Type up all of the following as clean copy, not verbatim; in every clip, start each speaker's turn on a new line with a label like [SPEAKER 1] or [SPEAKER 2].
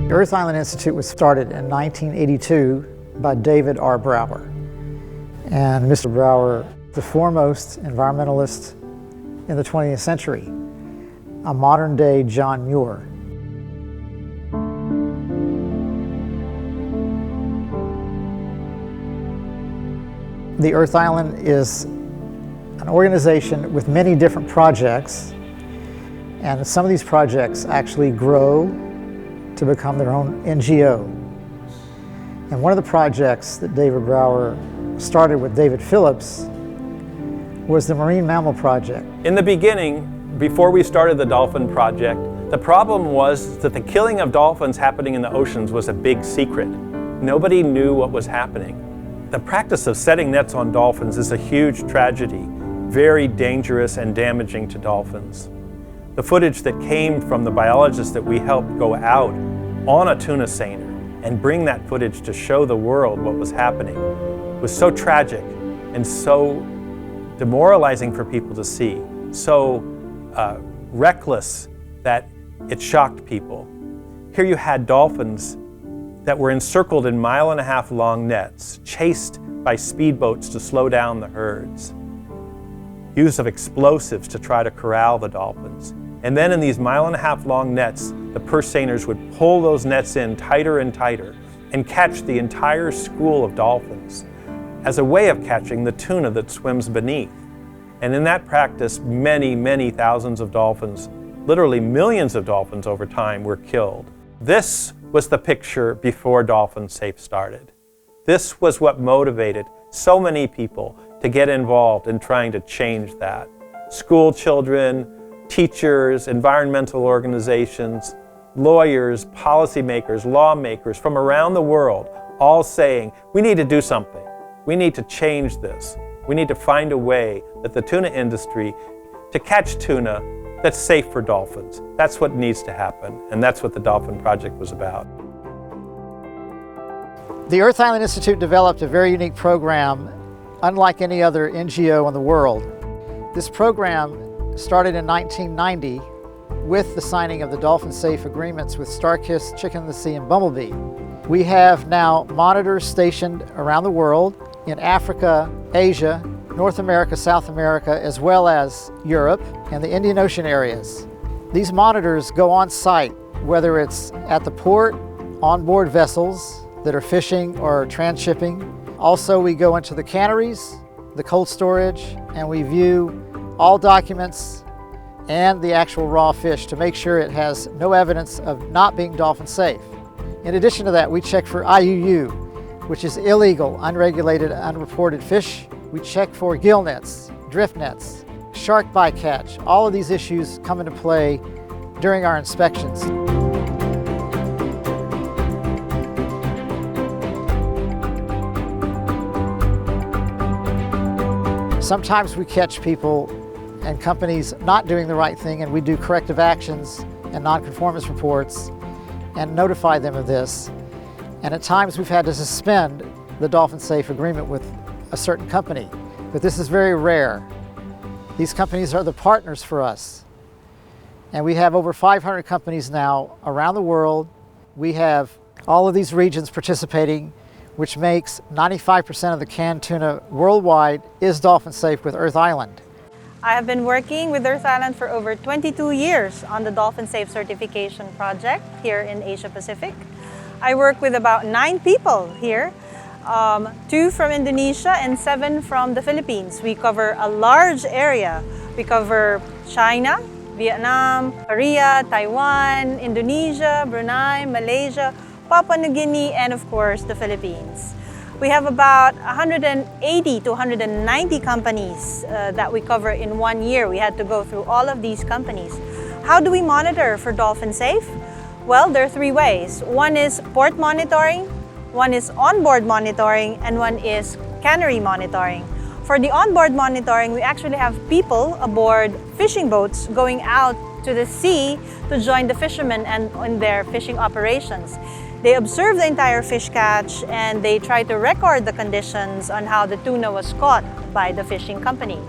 [SPEAKER 1] The Earth Island Institute was started in 1982 by David R. Brower. And Mr. Brower, the foremost environmentalist in the 20th century, a modern-day John Muir. The Earth Island is an organization with many different projects, and some of these projects actually grow to become their own NGO. And one of the projects that David Brower started with David Phillips was the Marine Mammal Project.
[SPEAKER 2] In the beginning, before we started the Dolphin Project, the problem was that the killing of dolphins happening in the oceans was a big secret. Nobody knew what was happening. The practice of setting nets on dolphins is a huge tragedy, very dangerous and damaging to dolphins. The footage that came from the biologists that we helped go out on a tuna seiner and bring that footage to show the world what was happening was so tragic and so demoralizing for people to see, so reckless that it shocked people. Here you had dolphins that were encircled in 1.5 mile long nets, chased by speedboats to slow down the herds, use of explosives to try to corral the dolphins. And then in these 1.5 mile long nets, the purse seiners would pull those nets in tighter and tighter and catch the entire school of dolphins as a way of catching the tuna that swims beneath. And in that practice, many, many thousands of dolphins, literally millions of dolphins over time, were killed. This was the picture before Dolphin Safe started. This was what motivated so many people to get involved in trying to change that. School children, teachers, environmental organizations, lawyers, policymakers, lawmakers from around the world, all saying, we need to do something. We need to change this. We need to find a way that the tuna industry, to catch tuna that's safe for dolphins. That's what needs to happen, and that's what the Dolphin Project was about.
[SPEAKER 1] The Earth Island Institute developed a very unique program, unlike any other NGO in the world. This program started in 1990 with the signing of the Dolphin Safe agreements with Starkiss, Chicken in the Sea, and Bumblebee. We have now monitors stationed around the world in Africa, Asia, North America, South America, as well as Europe and the Indian Ocean areas. These monitors go on site, whether it's at the port, on board vessels that are fishing or transshipping. Also, we go into the canneries, the cold storage, and we view all documents and the actual raw fish to make sure it has no evidence of not being dolphin safe. In addition to that, we check for IUU, which is illegal, unregulated, unreported fish. We check for gill nets, drift nets, shark bycatch. All of these issues come into play during our inspections. Sometimes we catch people and companies not doing the right thing, and we do corrective actions and nonconformance reports and notify them of this. And at times we've had to suspend the Dolphin Safe agreement with a certain company, but this is very rare. These companies are the partners for us. And we have over 500 companies now around the world. We have all of these regions participating, which makes 95% of the canned tuna worldwide is dolphin safe with Earth Island.
[SPEAKER 3] I have been working with Earth Island for over 22 years on the Dolphin Safe certification project here in Asia Pacific. I work with about 9 people here, 2 from Indonesia and 7 from the Philippines. We cover a large area. We cover China, Vietnam, Korea, Taiwan, Indonesia, Brunei, Malaysia, Papua New Guinea, and of course the Philippines. We have about 180 to 190 companies that we cover in 1 year. We had to go through all of these companies. How do we monitor for Dolphin Safe? Well, there are 3 ways. One is port monitoring, one is onboard monitoring, and one is cannery monitoring. For the onboard monitoring, we actually have people aboard fishing boats going out to the sea to join the fishermen and in their fishing operations. They observe the entire fish catch and they try to record the conditions on how the tuna was caught by the fishing company.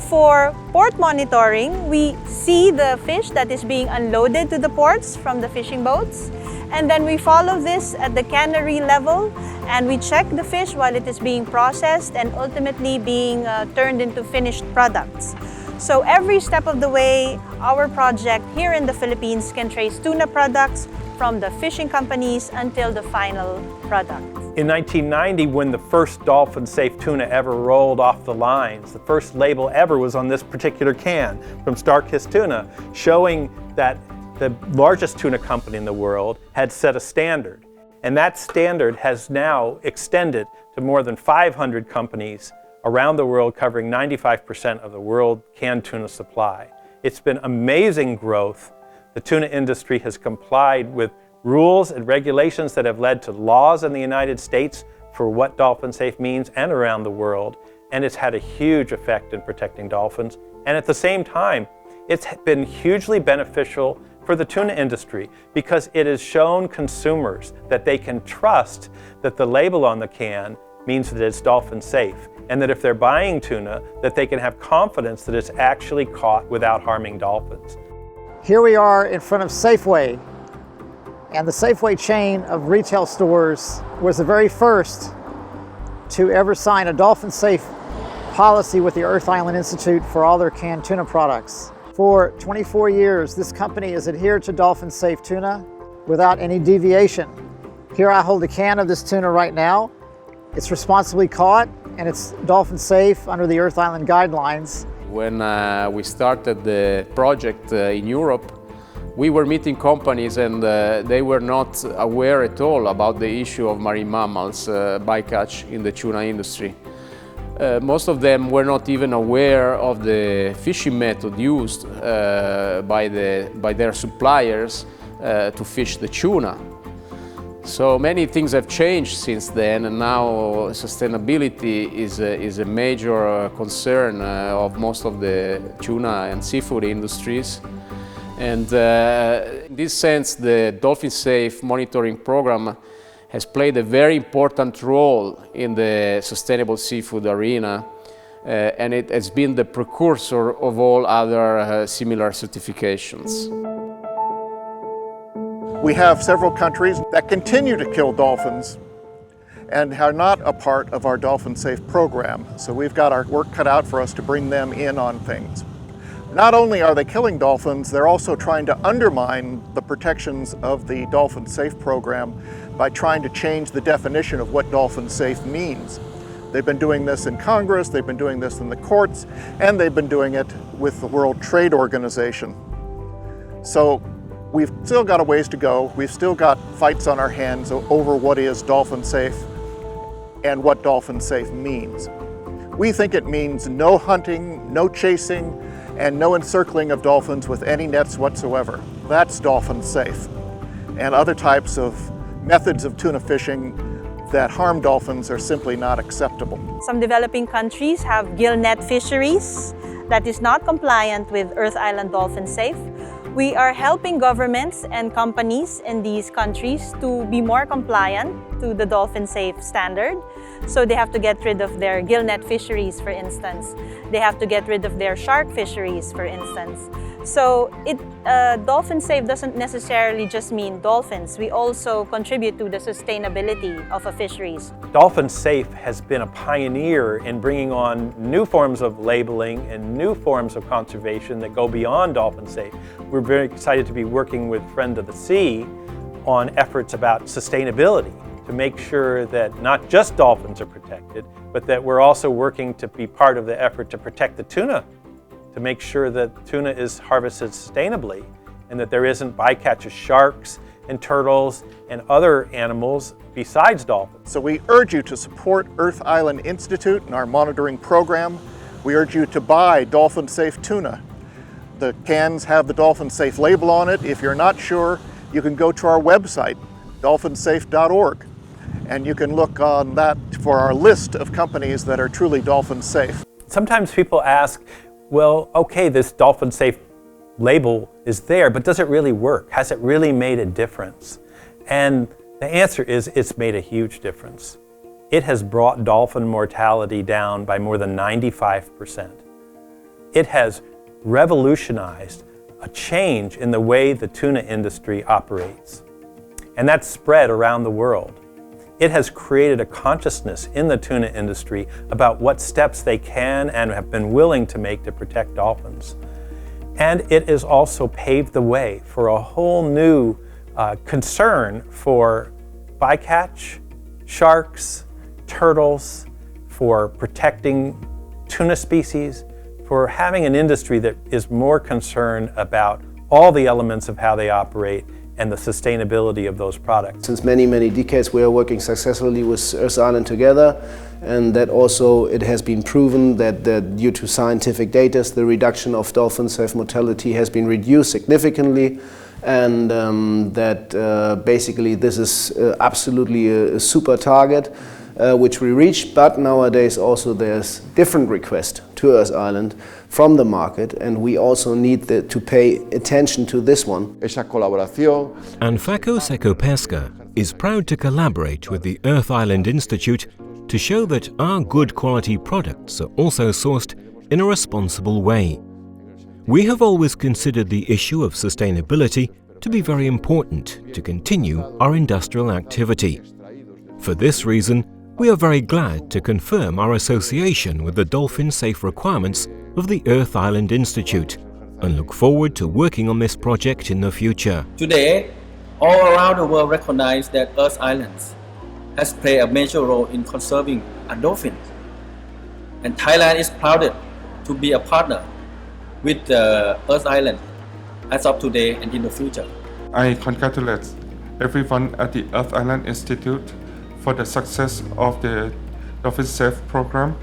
[SPEAKER 3] For port monitoring, we see the fish that is being unloaded to the ports from the fishing boats, and then we follow this at the cannery level, and we check the fish while it is being processed and ultimately being turned into finished products. So every step of the way, our project here in the Philippines can trace tuna products from the fishing companies until the final product.
[SPEAKER 2] In 1990, when the first dolphin-safe tuna ever rolled off the lines, the first label ever was on this particular can from Starkist Tuna, showing that the largest tuna company in the world had set a standard. And that standard has now extended to more than 500 companies around the world, covering 95% of the world canned tuna supply. It's been amazing growth. The tuna industry has complied with rules and regulations that have led to laws in the United States for what dolphin safe means and around the world. And it's had a huge effect in protecting dolphins. And at the same time, it's been hugely beneficial for the tuna industry because it has shown consumers that they can trust that the label on the can means that it's dolphin safe, and that if they're buying tuna, that they can have confidence that it's actually caught without harming dolphins.
[SPEAKER 1] Here we are in front of Safeway, and the Safeway chain of retail stores was the very first to ever sign a dolphin safe policy with the Earth Island Institute for all their canned tuna products. For 24 years, this company has adhered to dolphin safe tuna without any deviation. Here I hold a can of this tuna right now. It's responsibly caught and it's dolphin safe under the Earth Island guidelines.
[SPEAKER 4] When we started the project in Europe, we were meeting companies and they were not aware at all about the issue of marine mammals bycatch in the tuna industry. Most of them were not even aware of the fishing method used by their suppliers to fish the tuna. So many things have changed since then, and now sustainability is a major concern of most of the tuna and seafood industries. And in this sense, the Dolphin Safe monitoring program has played a very important role in the sustainable seafood arena, and it has been the precursor of all other similar certifications.
[SPEAKER 5] We have several countries that continue to kill dolphins and are not a part of our Dolphin Safe program. So we've got our work cut out for us to bring them in on things. Not only are they killing dolphins, they're also trying to undermine the protections of the Dolphin Safe program by trying to change the definition of what Dolphin Safe means. They've been doing this in Congress, they've been doing this in the courts, and they've been doing it with the World Trade Organization. So we've still got a ways to go. We've still got fights on our hands over what is dolphin safe and what dolphin safe means. We think it means no hunting, no chasing, and no encircling of dolphins with any nets whatsoever. That's dolphin safe. And other types of methods of tuna fishing that harm dolphins are simply not acceptable.
[SPEAKER 3] Some developing countries have gill net fisheries that is not compliant with Earth Island Dolphin Safe. We are helping governments and companies in these countries to be more compliant to the Dolphin Safe standard. So they have to get rid of their gill net fisheries, for instance. They have to get rid of their shark fisheries, for instance. So Dolphin Safe doesn't necessarily just mean dolphins. We also contribute to the sustainability of a fisheries.
[SPEAKER 2] Dolphin Safe has been a pioneer in bringing on new forms of labeling and new forms of conservation that go beyond Dolphin Safe. We're very excited to be working with Friend of the Sea on efforts about sustainability to make sure that not just dolphins are protected, but that we're also working to be part of the effort to protect the tuna, to make sure that tuna is harvested sustainably and that there isn't bycatch of sharks and turtles and other animals besides dolphins.
[SPEAKER 5] So we urge you to support Earth Island Institute and our monitoring program. We urge you to buy Dolphin Safe tuna. The cans have the Dolphin Safe label on it. If you're not sure, you can go to our website, dolphinsafe.org, and you can look on that for our list of companies that are truly dolphin safe.
[SPEAKER 2] Sometimes people ask, well, okay, this Dolphin Safe label is there, but does it really work? Has it really made a difference? And the answer is it's made a huge difference. It has brought dolphin mortality down by more than 95%. it has revolutionized a change in the way the tuna industry operates. And that's spread around the world. It has created a consciousness in the tuna industry about what steps they can and have been willing to make to protect dolphins. And it has also paved the way for a whole new concern for bycatch, sharks, turtles, for protecting tuna species, for having an industry that is more concerned about all the elements of how they operate and the sustainability of those products.
[SPEAKER 6] Since many, many decades we are working successfully with Earth Island together, and that also it has been proven that due to scientific data the reduction of dolphin safe mortality has been reduced significantly, and that basically this is absolutely a super target which we reached, but nowadays also there's different requests to Earth Island from the market, and we also need to pay attention to this one.
[SPEAKER 7] Anfaco Seco Pesca is proud to collaborate with the Earth Island Institute to show that our good quality products are also sourced in a responsible way. We have always considered the issue of sustainability to be very important to continue our industrial activity. For this reason, we are very glad to confirm our association with the dolphin safe requirements of the Earth Island Institute and look forward to working on this project in the future.
[SPEAKER 8] Today, all around the world recognize that Earth Islands has played a major role in conserving a dolphin. And Thailand is proud to be a partner with the Earth Island as of today and in the future.
[SPEAKER 9] I congratulate everyone at the Earth Island Institute for the success of the Dolphin Safe program,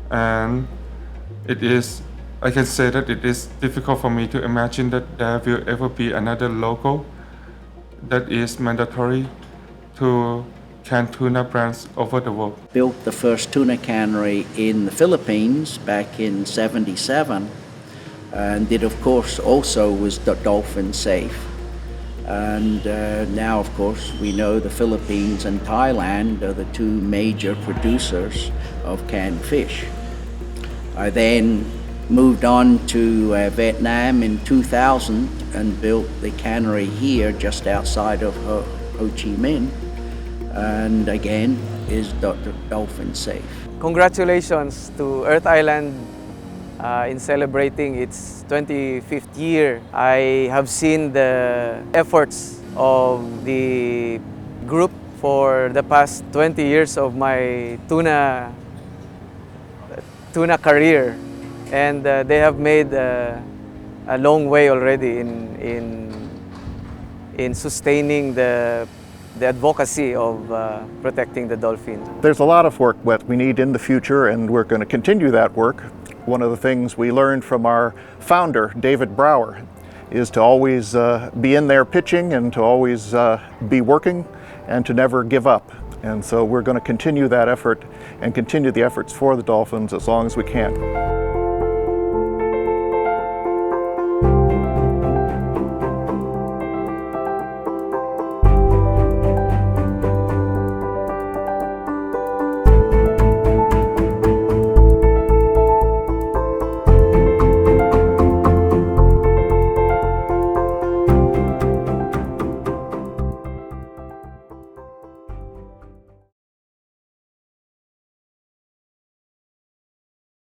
[SPEAKER 9] and I can say that it is difficult for me to imagine that there will ever be another logo that is mandatory to can tuna brands over the world.
[SPEAKER 10] Built the first tuna cannery in the Philippines back in '77, and it of course also was dolphin safe. And now, of course, we know the Philippines and Thailand are the two major producers of canned fish. I then moved on to Vietnam in 2000 and built the cannery here just outside of Ho Chi Minh, and again is dolphin safe.
[SPEAKER 11] Congratulations to Earth Island in celebrating its 25th year. I have seen the efforts of the group for the past 20 years of my tuna career, and they have made a long way already in sustaining the advocacy of protecting the dolphin.
[SPEAKER 5] There's a lot of work that we need in the future, and we're going to continue that work. One of the things we learned from our founder, David Brower, is to always be in there pitching and to always be working and to never give up. And so we're going to continue that effort and continue the efforts for the dolphins as long as we can.